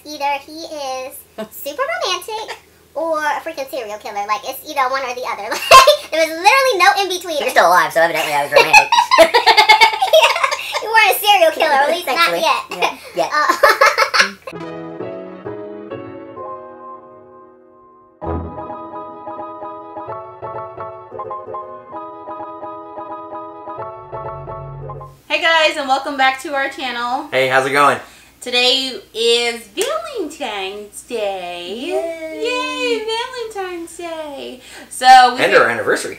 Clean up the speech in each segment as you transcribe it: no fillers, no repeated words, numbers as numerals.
either he is super romantic or a freaking serial killer. Like, it's either one or the other. Like, there was literally no in between. You're still alive, so evidently I was romantic. Yeah, you weren't a serial killer, or at least not yet. Yeah. Hey guys, and welcome back to our channel. Hey, how's it going? Today is Valentine's Day. Yay, Valentine's Day. So Our anniversary.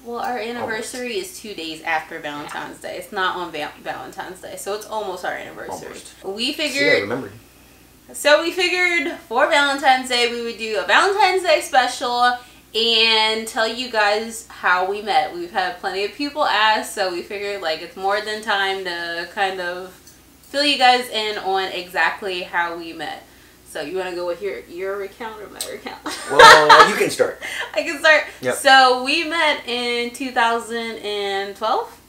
Well, our anniversary is 2 days after Valentine's Day. It's not on Valentine's Day, so it's almost our anniversary. Almost. We figured. See, I remembered. So we figured for Valentine's Day we would do a Valentine's Day special and tell you guys how we met. We've had plenty of people ask, so we figured like it's more than time to kind of fill you guys in on exactly how we met. So you want to go with your account or my account? Well, you can start. I can start. Yep. So we met in 2012.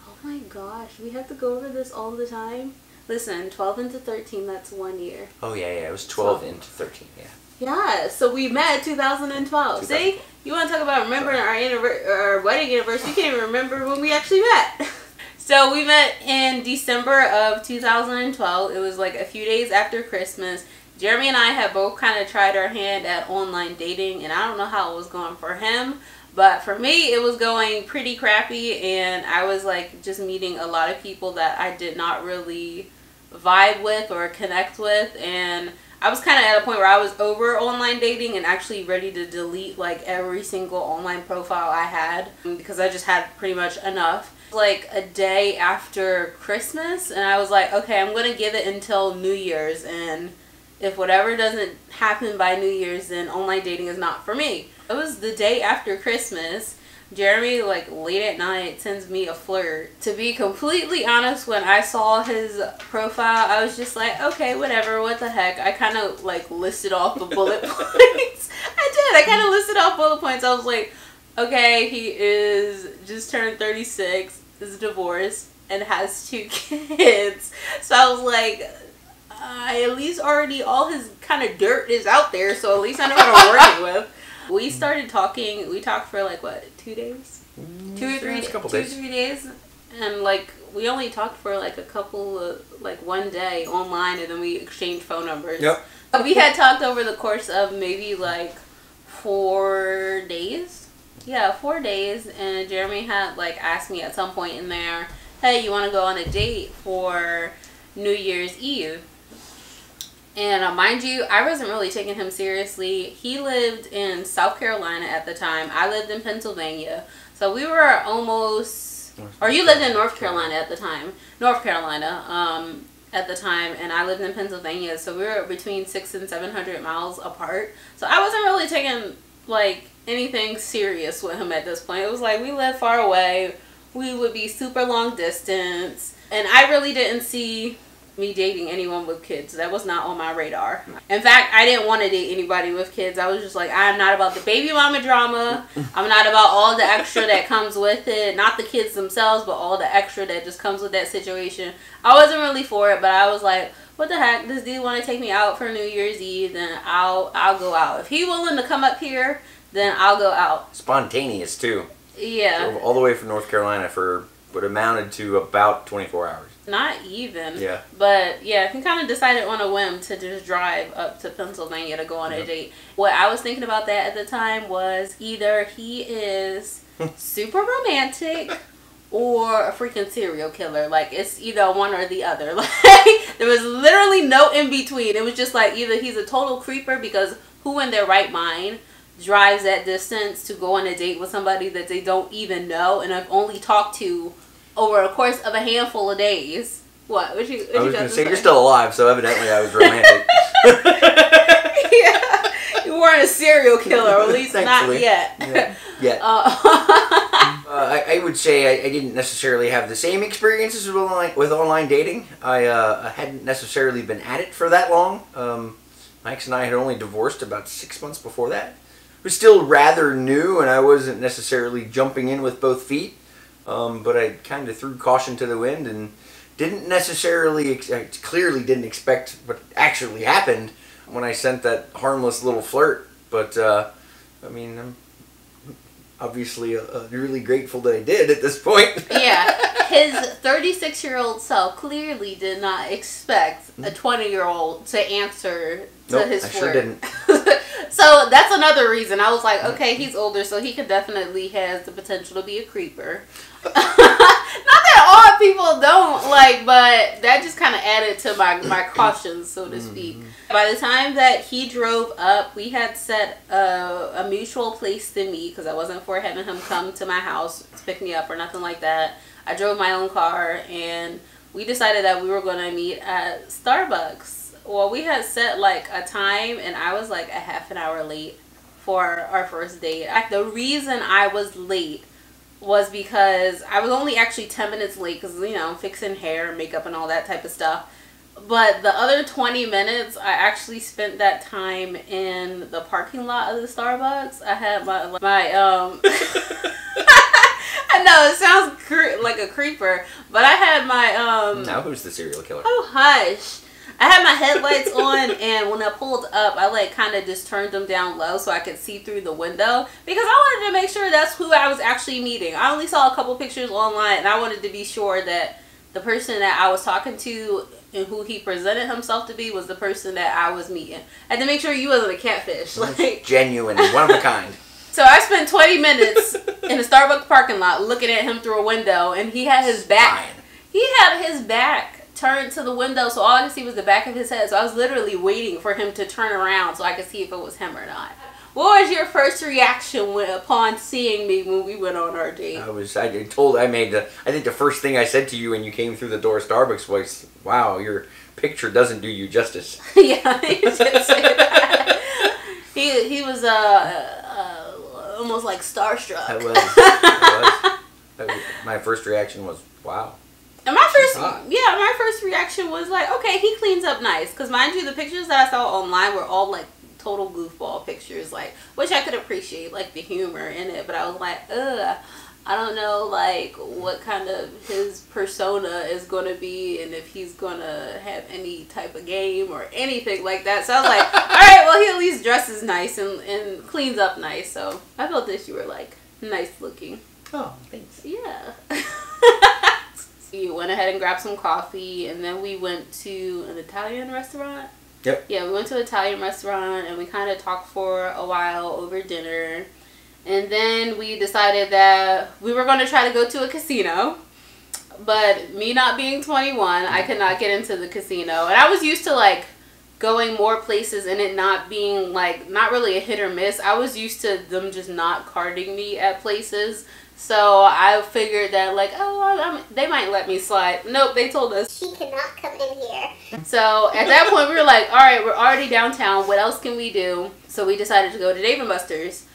Oh my gosh, we have to go over this all the time. Listen, 12 into 13, that's 1 year. Oh yeah, it was 12 into 13, yeah. Yeah, so we met 2012. See, you want to talk about remembering our wedding anniversary? You can't even remember when we actually met. So we met in December of 2012. It was like a few days after Christmas. Jeremy and I had both kind of tried our hand at online dating, and I don't know how it was going for him, but for me it was going pretty crappy, and I was like just meeting a lot of people that I did not really vibe with or connect with, and I was kind of at a point where I was over online dating and actually ready to delete like every single online profile I had because I just had pretty much enough. Like a day after Christmas, and I was like, okay, I'm gonna give it until New Year's, and if whatever doesn't happen by New Year's, then online dating is not for me. It was the day after Christmas. Jeremy, like late at night, sends me a flirt. To be completely honest, when I saw his profile, I was just like, okay, whatever, what the heck. I kind of like listed off the bullet points. I kind of listed off bullet points. I was like, okay, he is just turned 36, is divorced, and has 2 kids. So I was like, at least already all his kind of dirt is out there, so at least I know what I'm working with. We started talking. We talked for like what, 2 days, 2 or 3 days, 2 or 3 days, and like we only talked for like a couple of like 1 day online, and then we exchanged phone numbers. Yep. We had talked over the course of maybe like 4 days. Yeah, 4 days, and Jeremy had like asked me at some point in there, hey, you want to go on a date for New Year's Eve? And mind you, I wasn't really taking him seriously. He lived in South Carolina at the time. I lived in Pennsylvania. So we were almost, or you lived in North Carolina at the time. North Carolina at the time, and I lived in Pennsylvania. So we were between 600 and 700 miles apart. So I wasn't really taking like anything serious with him at this point. It was like we lived far away. We would be super long distance. And I really didn't see me dating anyone with kids. That was not on my radar. In fact, I didn't want to date anybody with kids. I was just like, I'm not about the baby mama drama. I'm not about all the extra that comes with it. Not the kids themselves, but all the extra that just comes with that situation. I wasn't really for it, but I was like, what the heck? Does dude want to take me out for New Year's Eve? Then I'll go out. If he's willing to come up here, then I'll go out. Spontaneous too. Yeah. Drove all the way from North Carolina for what amounted to about 24 hours. Not even. Yeah. But yeah, he kind of decided on a whim to just drive up to Pennsylvania to go on a date. What I was thinking about that at the time was either he is super romantic or a freaking serial killer. Like, it's either one or the other. Like, there was literally no in between. It was just like either he's a total creeper, because who in their right mind drives that distance to go on a date with somebody that they don't even know and have only talked to over a course of a handful of days. What? I was going to say, you're still alive, so evidently I was romantic. Yeah. You weren't a serial killer, or at least not yet. Yeah. Yet. I would say I didn't necessarily have the same experiences with online dating. I hadn't necessarily been at it for that long. My ex and I had only divorced about 6 months before that. It was still rather new, and I wasn't necessarily jumping in with both feet. But I kind of threw caution to the wind and didn't necessarily, clearly didn't expect what actually happened when I sent that harmless little flirt. But, I mean, I'm obviously really grateful that I did at this point. Yeah. His 36-year-old self clearly did not expect a 20-year-old to answer to his flirt. I sure didn't. So that's another reason. I was like, okay, he's older, so he could definitely has the potential to be a creeper. Not that all people don't like, but that just kind of added to my cautions, so to speak. By the time that he drove up, we had set a mutual place to meet because I wasn't for having him come to my house to pick me up or nothing like that. I drove my own car, and we decided that we were going to meet at Starbucks. Well, we had set like a time, and I was like a half an hour late for our first date. The reason I was late was because I was only actually 10 minutes late because, you know, fixing hair and makeup and all that type of stuff. But the other 20 minutes, I actually spent that time in the parking lot of the Starbucks. I had my I know it sounds like a creeper, but I had my Now who's the serial killer? Oh hush! I had my headlights on, and when I pulled up, I like kind of just turned them down low so I could see through the window because I wanted to make sure that's who I was actually meeting. I only saw a couple pictures online, and I wanted to be sure that the person that I was talking to and who he presented himself to be was the person that I was meeting. I had to make sure you wasn't a catfish. Like genuine, one of a kind. So I spent 20 minutes in the Starbucks parking lot looking at him through a window, and he had his back. He had his back turned to the window, so all I could see was the back of his head. So I was literally waiting for him to turn around so I could see if it was him or not. What was your first reaction upon seeing me when we went on our date? I think the first thing I said to you when you came through the door of Starbucks was, wow, your picture doesn't do you justice. Yeah, he did say that. He was almost like starstruck. I was. My first reaction was, wow. And my first reaction was like, okay, he cleans up nice. Because mind you, the pictures that I saw online were all like total goofball pictures, like, which I could appreciate, like the humor in it. But I was like, ugh, I don't know, like, what kind of his persona is going to be and if he's going to have any type of game or anything like that. So I was like, all right, well, he at least dresses nice and cleans up nice. So I felt that you were, like, nice looking. Oh, thanks. Yeah. We went ahead and grabbed some coffee, and then we went to an Italian restaurant. Yep. Yeah, we went to an Italian restaurant, and we kind of talked for a while over dinner. And then we decided that we were going to try to go to a casino. But me not being 21, I could not get into the casino. And I was used to, like, going more places and it not being, like, not really a hit or miss. I was used to them just not carding me at places. So I figured that, like, oh, they might let me slide. Nope, they told us she cannot come in here. So at that point, we were like, all right, we're already downtown. What else can we do? So we decided to go to Dave & Buster's.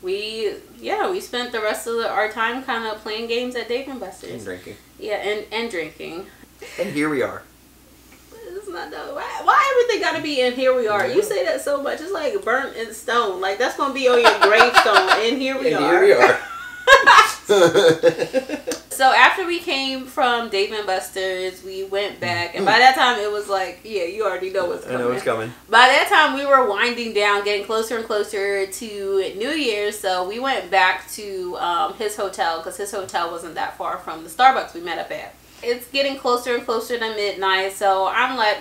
We spent the rest of our time kind of playing games at Dave & Buster's. And drinking. Yeah, and drinking. And here we are. It's not no. Why everything got to be in here we are? You say that so much. It's like burnt in stone. Like, that's going to be on your gravestone. And here we are. Here we are. So after we came from Dave & Buster's, we went back, and by that time it was like, yeah, you already know what's coming. I know what's coming. By that time we were winding down, getting closer and closer to New Year's, so we went back to his hotel, because his hotel wasn't that far from the Starbucks we met up at. It's getting closer and closer to midnight, so I'm like,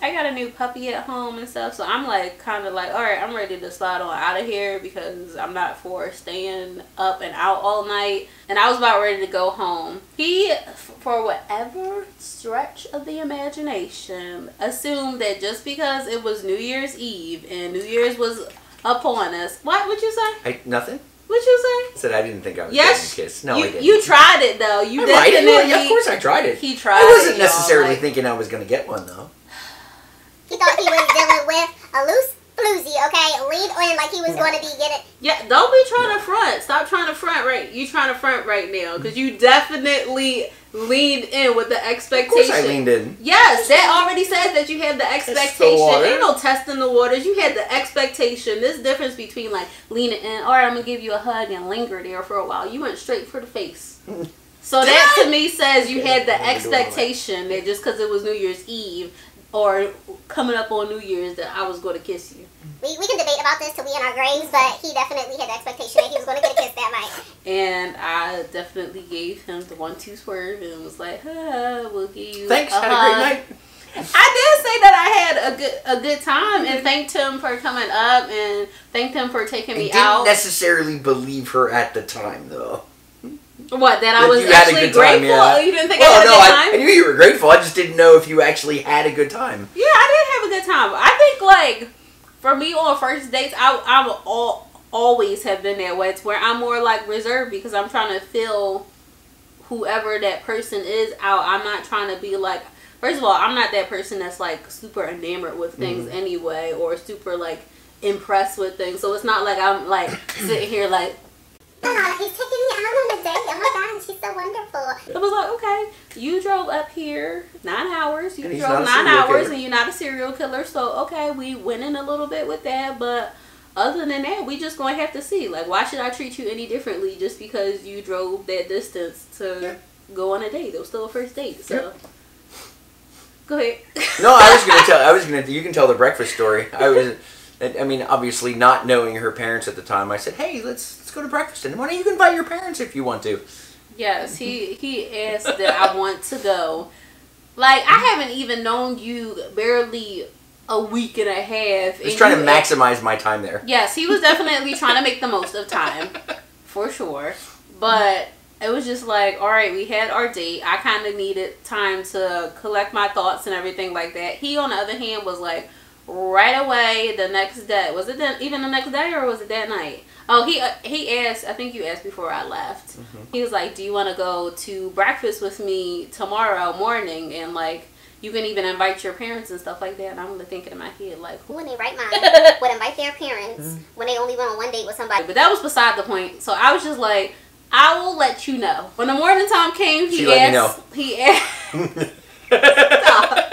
I got a new puppy at home and stuff, so I'm like, kind of like, all right, I'm ready to slide on out of here because I'm not for staying up and out all night, and I was about ready to go home. He, for whatever stretch of the imagination, assumed that just because it was New Year's Eve and New Year's was upon us. What would you say? Nothing. What'd you say? I said I didn't think I was yes, getting a kiss. No, you, I didn't. You tried it though. You definitely. Yeah, of course I tried it. He tried. I wasn't it, necessarily like, thinking I was going to get one though. He thought he was dealing with a loose floozy, okay? Leaned in like he was going to be getting. Yeah, don't be trying to front. Stop trying to front right. You trying to front right now because you definitely leaned in with the expectation. Of course I leaned in. Yes, that already says that you had the expectation. Ain't no testing the waters. You had the expectation. There's a difference between like leaning in, all right, I'm going to give you a hug and linger there for a while. You went straight for the face. So that to me says you had the expectation that just because it was New Year's Eve or coming up on New Year's that I was going to kiss you. We can debate about this till we in our graves, but he definitely had the expectation that he was going to get a kiss that night. And I definitely gave him the 1-2 swerve and was like, we'll give you Thanks, a had hug. a great night. I did say that I had a good time and thanked him for coming up and thanked him for taking me out. I didn't necessarily believe her at the time, though. What, that I was you had a actually good time, grateful? yeah. You didn't think I had a good time? I knew you were grateful. I just didn't know if you actually had a good time. Yeah, I did have a good time. I think, like, for me on first dates, I'm always have been that way. It's where I'm more, like, reserved because I'm trying to feel whoever that person is out. I'm not trying to be, like, first of all, I'm not that person that's, like, super enamored with things anyway or super, like, impressed with things. So it's not like I'm, like, sitting here, like, He's taking me out on a date. Oh my God, she's so wonderful. I was like, okay, you drove up here 9 hours. You And he's drove not a 9 serial hours killer. and you're not a serial killer. So, okay, we went in a little bit with that. But other than that, we just going to have to see. Like, why should I treat you any differently just because you drove that distance to go on a date? It was still a first date. So, go ahead. No, you can tell the breakfast story. I mean, obviously not knowing her parents at the time, I said, hey, let's go to breakfast. And why don't you invite your parents if you want to? Yes, he asked that I want to go. Like, I haven't even known you barely a week and a half. Just trying to maximize my time there. Yes, he was definitely trying to make the most of time, for sure. But it was just like, all right, we had our date. I kind of needed time to collect my thoughts and everything like that. He, on the other hand, was like, right away the next day. Was it even the next day or was it that night? Oh, he asked, I think you asked before I left. He was like, do you want to go to breakfast with me tomorrow morning? And, like, you can even invite your parents and stuff like that. And I'm thinking in my head, like, Who in their right mind would invite their parents when they only went on one date with somebody? but that was beside the point. So I was just like, I will let you know. When the morning time came, She let me know. He asked. Stop.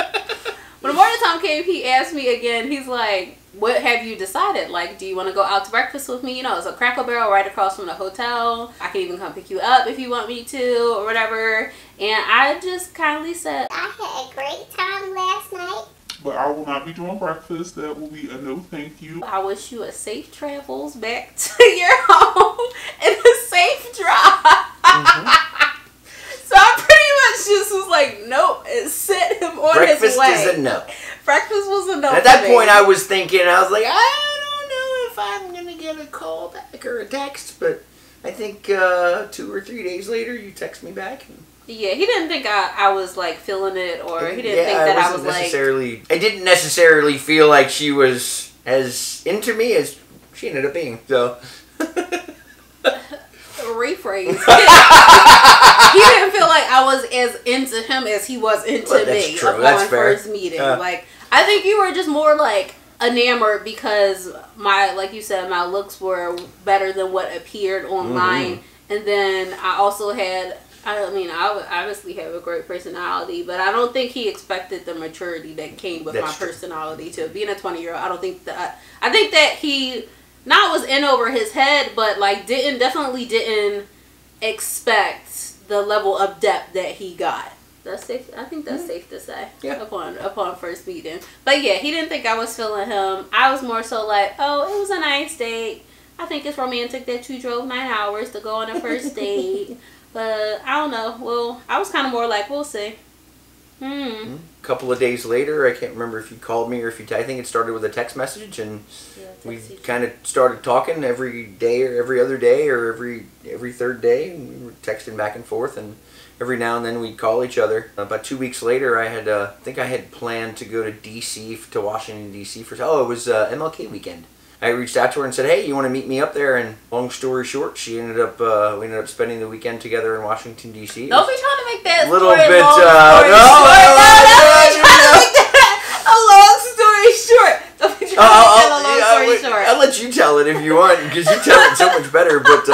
When the morning time came, he asked me again. He's like, what have you decided? Like, do you want to go out to breakfast with me? You know, it's a Cracker Barrel right across from the hotel. I can even come pick you up if you want me to or whatever. And I just kindly said, I had a great time last night. But I will not be doing breakfast. That will be a no thank you. I wish you a safe travels back to your home and a safe drive. So I pretty much just was like, nope, and set him on his Breakfast way. is a no. Breakfast was a no. And at that point, I was thinking, I was like, I don't know if I'm going to get a call back or a text, but I think 2 or 3 days later, you text me back. Yeah, he didn't think I was, like, feeling it, or he didn't think that I was, like... I didn't necessarily feel like she was as into me as she ended up being, so... Rephrase. He didn't feel like I was as into him as he was into Well, that's me true. upon That's fair. first meeting. Like, I think you were just more, like, enamored because like you said, my looks were better than what appeared online. And then I also had... I mean, I would obviously have a great personality, but I don't think he expected the maturity that came with my personality to being a 20-year-old. I don't think that... I think that he not was in over his head, but, like, definitely didn't expect the level of depth that he got. That's safe. I think that's safe to say. Yeah. Upon first meeting. But yeah, he didn't think I was feeling him. I was more so like, oh, it was a nice date. I think it's romantic that you drove 9 hours to go on a first date. But I don't know. Well, I was kind of more like, we'll see. A couple of days later, I can't remember if you called me or if you... I think it started with a text message, and we kind of started talking every day or every other day or every third day. And we were texting back and forth, and every now and then we'd call each other. About 2 weeks later, I think I had planned to go to D.C., to Washington, D.C. it was MLK weekend. I reached out to her and said, hey, you want to meet me up there? And long story short, we ended up spending the weekend together in Washington, D.C. Don't be trying to make that little story bit, long story short. Don't be trying to make that a long story short. Don't be trying to make that a long story short. I'll let you tell it if you want, because you tell it so much better. But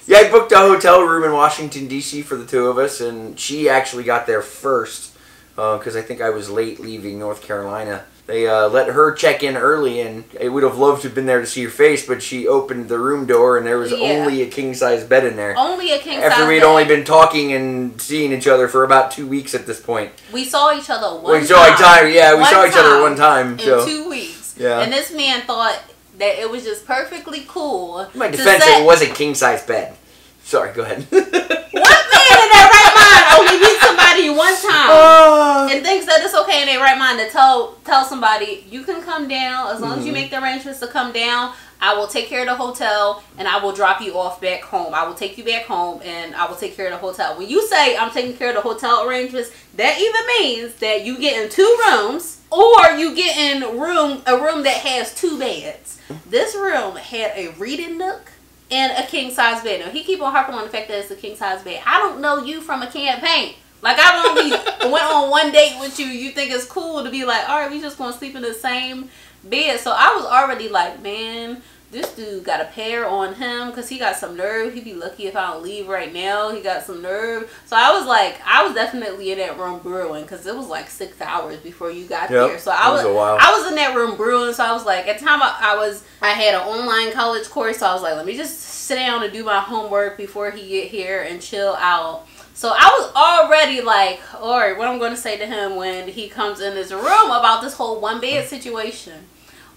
yeah, I booked a hotel room in Washington, D.C. for the two of us, and she actually got there first. because I think I was late leaving North Carolina. They let her check in early, and I would have loved to have been there to see her face, but she opened the room door, and there was only a king-size bed in there. Only a king-size bed. After we'd only been talking and seeing each other for about 2 weeks at this point. We saw each other one time. We saw each other one time. In So. 2 weeks. Yeah. And this man thought that it was just perfectly cool. In my defense, it was a king-size bed. Sorry, go ahead. What man in their right mind only meet somebody one time and thinks that it's okay in their right mind to tell somebody, you can come down as long as you make the arrangements to come down. I will take care of the hotel and I will drop you off back home. I will take you back home and I will take care of the hotel. When you say I'm taking care of the hotel arrangements, that either means that you get in 2 rooms or you get in a room that has 2 beds. This room had a reading nook and a king-size bed. Now, he keep on harping on the fact that it's a king-size bed. I don't know you from a can of paint. Like, I only went on one date with you. You think it's cool to be like, all right, we just going to sleep in the same bed. So I was already like, man, this dude got a pair on him because he got some nerve. He'd be lucky if I don't leave right now. He got some nerve. So I was like, I was definitely in that room brewing because it was like 6 hours before you got there. So I was in that room brewing. So I was like, at the time I had an online college course. So I was like, let me just sit down and do my homework before he get here and chill out. So I was already like, all right, what I'm going to say to him when he comes in this room about this whole one bed situation.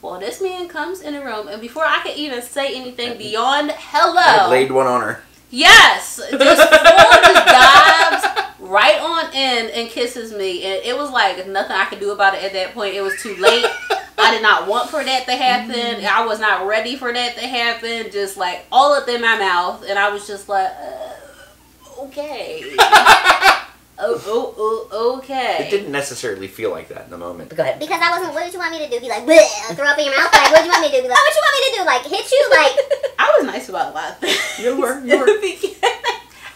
Well, this man comes in the room, and before I could even say anything beyond hello, I laid one on her. Yes, just dives right on in and kisses me, and it was like nothing I could do about it at that point. It was too late. I did not want for that to happen. I was not ready for that to happen. Just like all up in my mouth, and I was just like, okay. Okay. It didn't necessarily feel like that in the moment. Go ahead. Because I wasn't, what did you want me to do? Be like, bleh, throw up in your mouth? Like, what did you want me to do? Be like, oh, what you want me to do? Like, hit you? Like, I was nice about a lot of things. You were.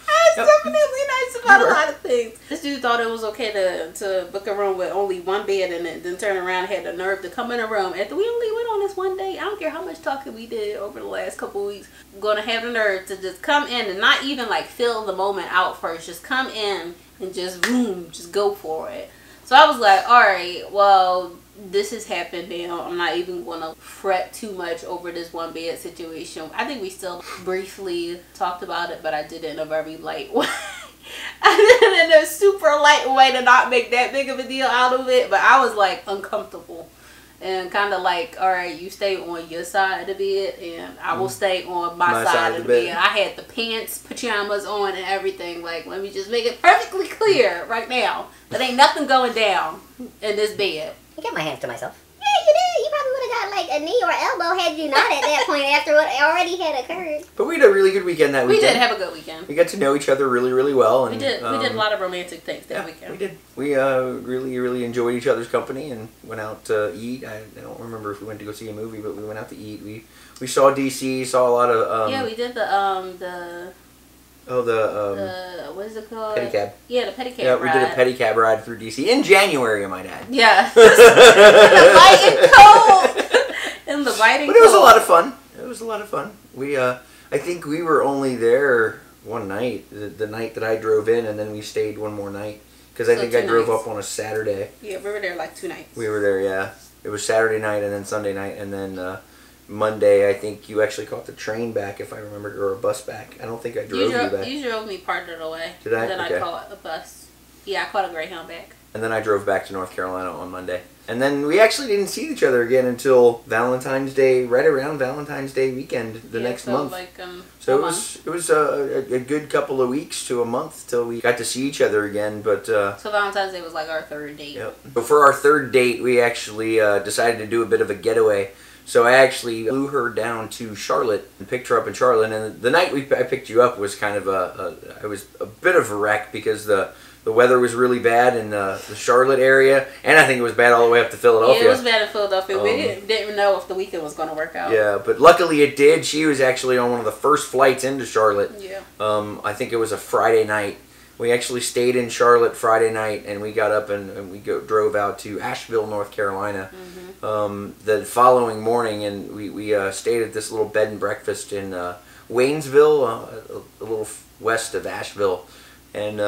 I was definitely nice about a lot of things. This dude thought it was okay to book a room with only one bed in it, then turn around and had the nerve to come in a room. After we only went on this one date, I don't care how much talking we did over the last couple of weeks, I'm going to have the nerve to just come in and not even like fill the moment out first. Just come in and just boom, just go for it. So I was like, all right, well, this has happened now. I'm not even going to fret too much over this one bed situation. I think we still briefly talked about it, but I did it in a very light way. I did it in a super light way to not make that big of a deal out of it, but I was like uncomfortable. And kind of like, all right, you stay on your side of the bed, and I will stay on my side of the bed. I had the pants, pajamas on, and everything. Like, let me just make it perfectly clear right now. There ain't nothing going down in this bed. I get my hands to myself. yeah, you did. You probably would have got like a knee or elbow had you not at that point after what already had occurred. But we had a really good weekend that weekend. We did have a good weekend. We got to know each other really, really well. And, we did a lot of romantic things that weekend. We did. We really, really enjoyed each other's company and went out to eat. I don't remember if we went to go see a movie, but we went out to eat. We saw DC, saw a lot of... yeah, we did the what is it called? Pedicab. Yeah, the pedicab Yeah, we ride. did a pedicab ride through DC in January, I might add. Yeah. In the light and cold. In the light and cold. But it was a lot of fun. It was a lot of fun. We, I think we were only there one night, the night that I drove in, and then we stayed one more night. Because I think I drove up on a Saturday. Yeah, we were there like 2 nights. We were there, yeah. It was Saturday night and then Sunday night, and then Monday, I think you actually caught the train back, if I remember, or a bus back. I don't think I drove you back. You drove me part of the way. Did I? And then Okay. I caught a bus. Yeah, I caught a Greyhound back. And then I drove back to North Carolina on Monday. And then we actually didn't see each other again until Valentine's Day, right around Valentine's Day weekend, the next month. Like, so it was a good couple of weeks to a month till we got to see each other again. But so Valentine's Day was like our third date. Yep. But for our third date, we actually decided to do a bit of a getaway. So I actually flew her down to Charlotte and picked her up in Charlotte. And the night I picked you up was kind of it was a bit of a wreck because the weather was really bad in the Charlotte area, and I think it was bad all the way up to Philadelphia. Yeah, it was bad in Philadelphia. We didn't know if the weekend was going to work out. Yeah, but luckily it did. She was actually on one of the first flights into Charlotte. Yeah. I think it was a Friday night. We actually stayed in Charlotte Friday night, and we got up and we drove out to Asheville, North Carolina. The following morning, and we stayed at this little bed and breakfast in Waynesville, a little west of Asheville. And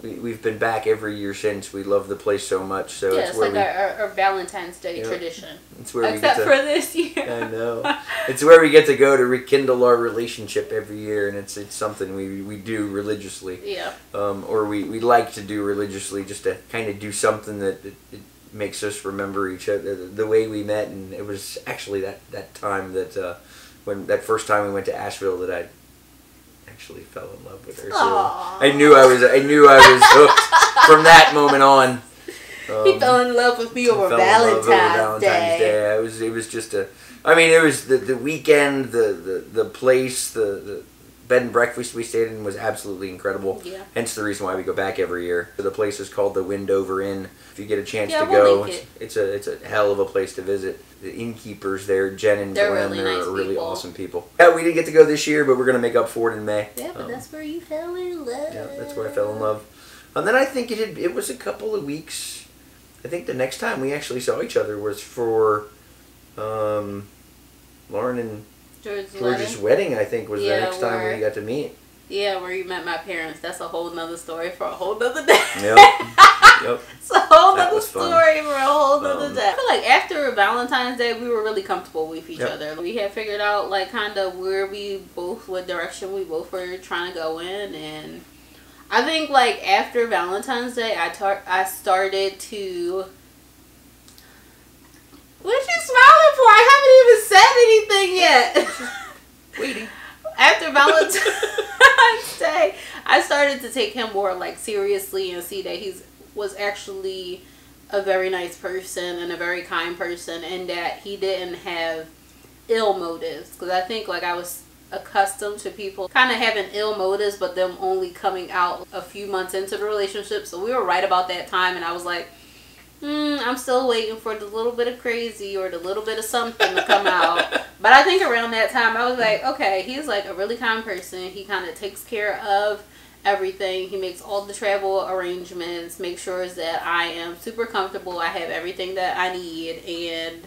we've been back every year since. We love the place so much. So it's like our Valentine's Day tradition. It's where Except for this year. I know. It's where we get to go to rekindle our relationship every year, and it's something we do religiously. Yeah. Or we like to do religiously, just to kind of do something that it makes us remember each other, the way we met. And it was actually that time that when that first time we went to Asheville that I actually fell in love with her. So I knew I was hooked from that moment on. He fell in love with me over Valentine's Day. It was just a. I mean, it was the weekend, the place, the bed and breakfast we stayed in was absolutely incredible. Yeah. Hence the reason why we go back every year. The place is called the Windover Inn. If you get a chance to go, it's a hell of a place to visit. The innkeepers there, Jen and Glenn, are really awesome people. Yeah, we didn't get to go this year, but we're gonna make up for it in May. Yeah, but that's where you fell in love. Yeah, that's where I fell in love. And then I think it was a couple of weeks. I think the next time we actually saw each other was for Lauren and George's wedding. I think was the next time we got to meet. Yeah, where you met my parents. That's a whole nother story for a whole nother day. Yep. Yep. It's a whole nother story for a whole nother day. I feel like after Valentine's Day, we were really comfortable with each other. We had figured out like kind of where what direction we both were trying to go in, and I think like after Valentine's Day, I started to. What you smiling for? I haven't even said anything yet. Waiting. After Valentine's Day, I started to take him more like seriously and see that was actually a very nice person and a very kind person, and that he didn't have ill motives. Because I think like I was accustomed to people kind of having ill motives, but them only coming out a few months into the relationship. So we were right about that time, and I was like, I'm still waiting for the little bit of crazy or the little bit of something to come out. But I think around that time, I was like, okay, he's like a really kind person. He kind of takes care of everything. He makes all the travel arrangements, makes sure that I am super comfortable. I have everything that I need. And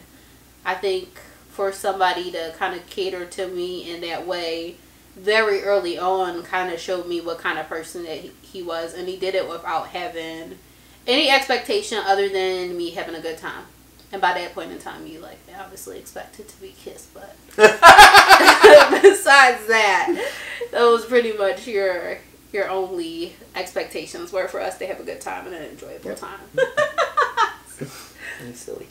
I think for somebody to kind of cater to me in that way very early on kind of showed me what kind of person that he was. And he did it without having any expectation other than me having a good time. And by that point in time, you like obviously expected to be kissed, but besides that, that was pretty much your only expectations were for us to have a good time and an enjoyable time. That's silly.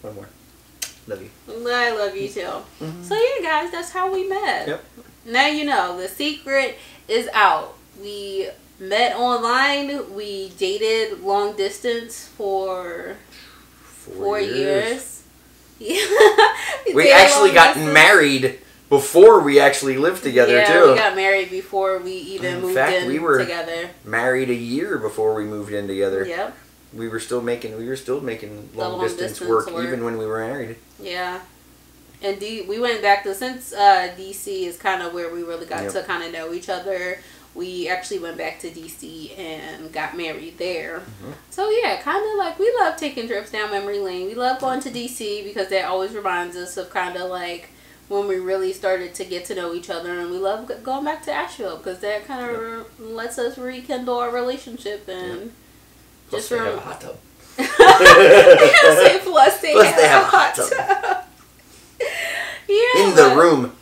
One more. Love you. I love you too. Mm-hmm. So yeah, guys, that's how we met. Yep. Now you know the secret is out. We met online. We dated long distance for 4 years. We actually got married before we actually lived together too. Yeah, we got married before we even moved in we were together. Married a year before we moved in together. Yep. We were still making long distance work even when we were married. Yeah. And we went back to, since DC is kind of where we really got to kind of know each other. We actually went back to DC and got married there. Mm-hmm. So yeah, kind of like we love taking trips down memory lane. We love going to DC because that always reminds us of kind of like when we really started to get to know each other, and we love going back to Asheville because that kind of lets us rekindle our relationship and plus just they have a hot tub. Plus they have a hot tub. Yeah, in the room.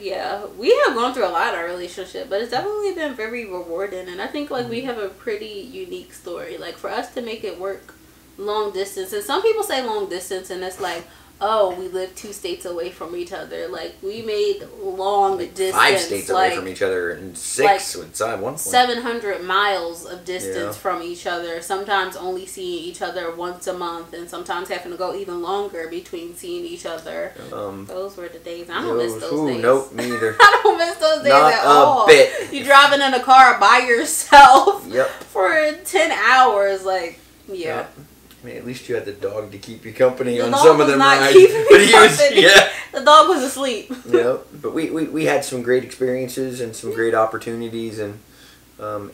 Yeah, we have gone through a lot in our relationship, but it's definitely been very rewarding, and I think like we have a pretty unique story. Like for us to make it work long distance, and some people say long distance, and it's like, oh, we live 2 states away from each other. Like we made long distance, 5 states away from each other, and 6 at one point. 700 miles of distance from each other. Sometimes only seeing each other once a month, and sometimes having to go even longer between seeing each other. Those were the days. I don't miss those days. Nope, me either. I don't miss those days at all. Not a bit. You driving in a car by yourself Yep. for 10 hours, like Yep. I mean, at least you had the dog to keep you company the on dog some of was them not rides. keeping me But he was, company. yeah. The dog was asleep. Yeah, but we had some great experiences and some great opportunities, and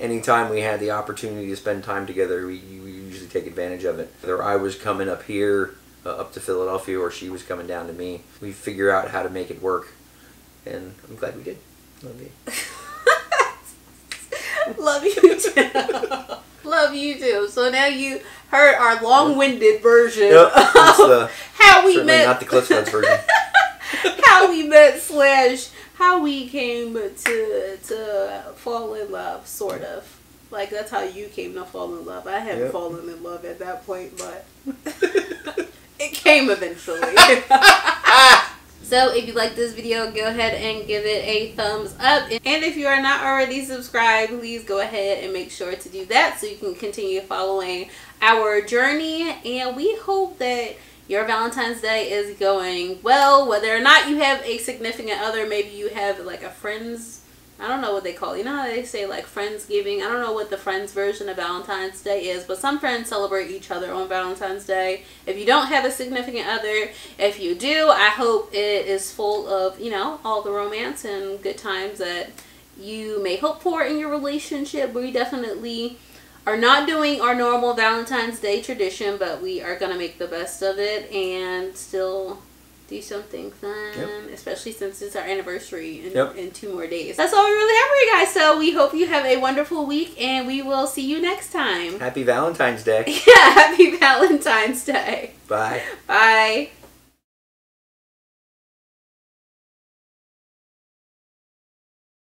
anytime we had the opportunity to spend time together, we usually take advantage of it. Whether I was coming up here, up to Philadelphia, or she was coming down to me, we figure out how to make it work, and I'm glad we did. Love you. Love you too. Love you too. So now you heard our long-winded version Yep, that's of how we certainly met. not the Cliff Notes version. How we met / how we came to fall in love, sort of. Like, that's how you came to fall in love. I hadn't Yep. fallen in love at that point, but it came eventually. So if you like this video, go ahead and give it a thumbs up. And if you are not already subscribed, please go ahead and make sure to do that so you can continue following our journey. And we hope that your Valentine's Day is going well, whether or not you have a significant other. Maybe you have like a friend's, I don't know what they call it. You know how they say like Friendsgiving? I don't know what the friends version of Valentine's Day is, but some friends celebrate each other on Valentine's Day. If you don't have a significant other, if you do, I hope it is full of, you know, all the romance and good times that you may hope for in your relationship. We definitely are not doing our normal Valentine's Day tradition, but we are going to make the best of it and still do something fun, especially since it's our anniversary in 2 more days. That's all we really have for you guys. So we hope you have a wonderful week, and we will see you next time. Happy Valentine's Day. Yeah, happy Valentine's Day. Bye. Bye.